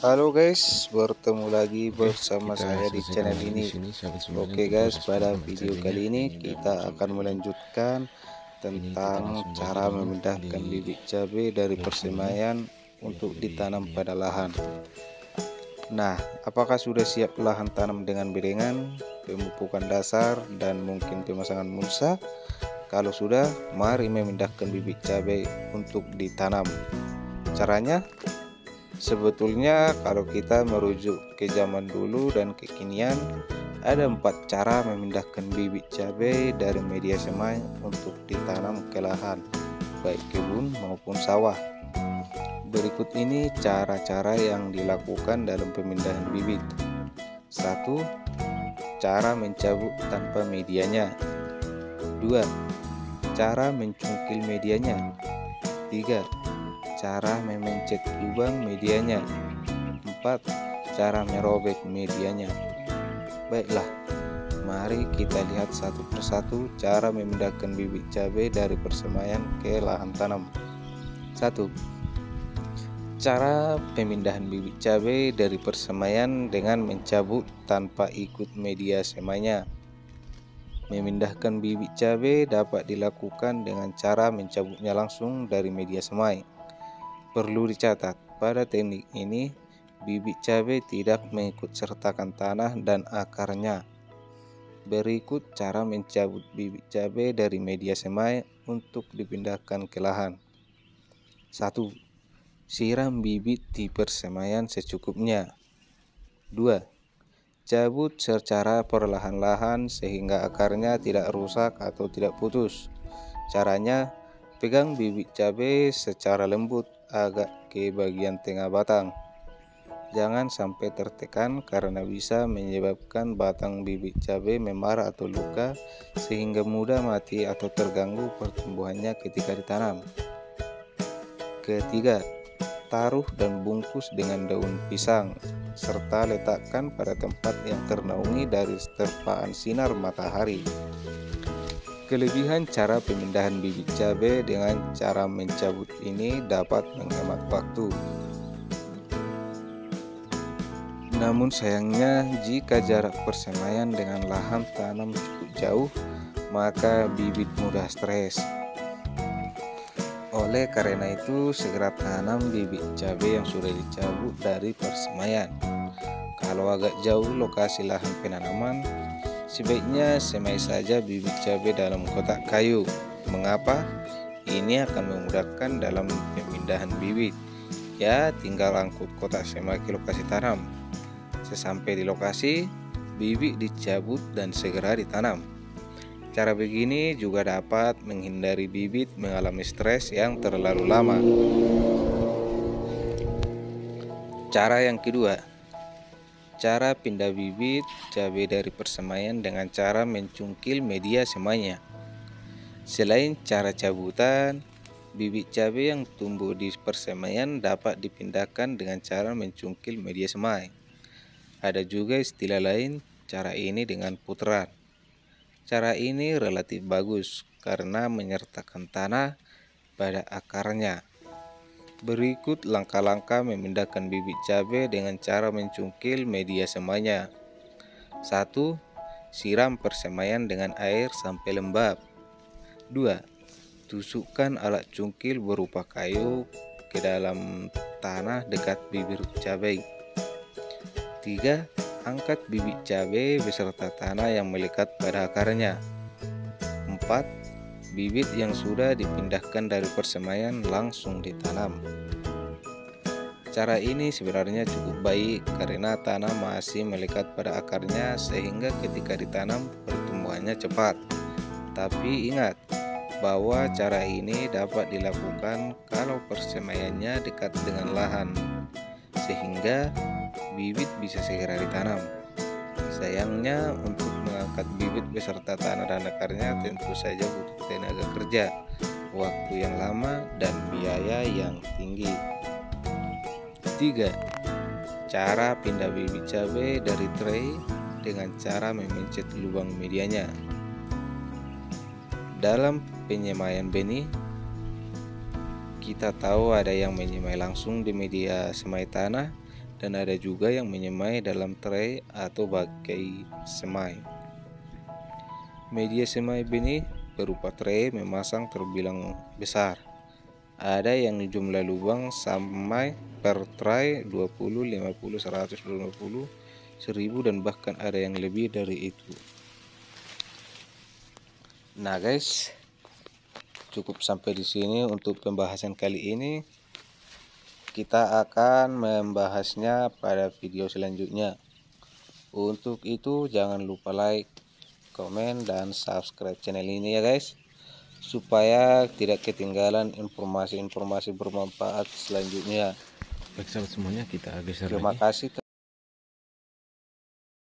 Halo guys, bertemu lagi Oke, bersama kita saya di selesaikan channel lagi di ini. sini sahabat semuanya Oke untuk guys, proses pada pembuatan video cabenya. kali ini Dan kita akan langsung melanjutkan ini kita tentang langsung saja cara dulu memindahkan di bibit cabai dari lokasinya persemaian untuk biar lebih ditanam lihat. pada lahan. Nah, apakah sudah siap lahan tanam dengan bedengan, pemupukan dasar, dan mungkin pemasangan mulsa? Kalau sudah, mari memindahkan bibit cabai untuk ditanam. Caranya? Sebetulnya kalau kita merujuk ke zaman dulu dan kekinian, ada 4 cara memindahkan bibit cabai dari media semai untuk ditanam ke lahan, baik kebun maupun sawah. Berikut ini cara-cara yang dilakukan dalam pemindahan bibit. 1. Cara mencabut tanpa medianya. 2. Cara mencungkil medianya. 3. Cara memencet lubang medianya. 4. Cara merobek medianya. Baiklah, mari kita lihat satu persatu cara memindahkan bibit cabai dari persemaian ke lahan tanam. 1. Cara pemindahan bibit cabai dari persemaian dengan mencabut tanpa ikut media semainya. Memindahkan bibit cabai dapat dilakukan dengan cara mencabutnya langsung dari media semai. Perlu dicatat, pada teknik ini, bibit cabai tidak mengikut sertakan tanah dan akarnya. Berikut cara mencabut bibit cabai dari media semai untuk dipindahkan ke lahan. 1. Siram bibit di persemaian secukupnya. 2. Cabut secara perlahan-lahan sehingga akarnya tidak rusak atau tidak putus. Caranya, pegang bibit cabai secara lembut agak ke bagian tengah batang. Jangan sampai tertekan karena bisa menyebabkan batang bibit cabai memar atau luka sehingga mudah mati atau terganggu pertumbuhannya ketika ditanam. Ketiga, taruh dan bungkus dengan daun pisang serta letakkan pada tempat yang ternaungi dari terpaan sinar matahari. Kelebihan cara pemindahan bibit cabai dengan cara mencabut ini dapat menghemat waktu. Namun sayangnya, jika jarak persemaian dengan lahan tanam cukup jauh, maka bibit mudah stres. Oleh karena itu, segera tanam bibit cabai yang sudah dicabut dari persemaian. Kalau agak jauh lokasi lahan penanaman, sebaiknya semai saja bibit cabai dalam kotak kayu. Mengapa? Ini akan memudahkan dalam pemindahan bibit. Ya, tinggal angkut kotak semai ke lokasi tanam. Sesampai di lokasi, bibit dicabut dan segera ditanam. Cara begini juga dapat menghindari bibit mengalami stres yang terlalu lama. Cara yang kedua, cara pindah bibit cabai dari persemaian dengan cara mencungkil media semainya. Selain cara cabutan, bibit cabai yang tumbuh di persemaian dapat dipindahkan dengan cara mencungkil media semai. Ada juga istilah lain, cara ini dengan putaran. Cara ini relatif bagus karena menyertakan tanah pada akarnya. Berikut langkah-langkah memindahkan bibit cabai dengan cara mencungkil media semainya. 1. Siram persemaian dengan air sampai lembab. 2. Tusukkan alat cungkil berupa kayu ke dalam tanah dekat bibit cabai. 3. Angkat bibit cabai beserta tanah yang melekat pada akarnya. 4. Bibit yang sudah dipindahkan dari persemaian langsung ditanam. Cara ini sebenarnya cukup baik karena tanah masih melekat pada akarnya sehingga ketika ditanam pertumbuhannya cepat. Tapi ingat bahwa cara ini dapat dilakukan kalau persemaiannya dekat dengan lahan, sehingga bibit bisa segera ditanam. Sayangnya, untuk mengangkat bibit beserta tanah dan akarnya tentu saja butuh tenaga kerja, waktu yang lama, dan biaya yang tinggi. 3. Cara pindah bibit cabai dari tray dengan cara memencet lubang medianya. Dalam penyemaian benih, kita tahu ada yang menyemai langsung di media semai tanah dan ada juga yang menyemai dalam tray atau bangkai semai. Media semai benih berupa tray memasang terbilang besar. Ada yang jumlah lubang sampai per tray 20, 50, 100, 250, 1000 dan bahkan ada yang lebih dari itu. Nah guys, cukup sampai di sini untuk pembahasan kali ini. Kita akan membahasnya pada video selanjutnya. Untuk itu jangan lupa like, komen, dan subscribe channel ini ya guys, supaya tidak ketinggalan informasi-informasi bermanfaat selanjutnya. Baik sahabat semuanya, kita geser Terima lagi. kasih.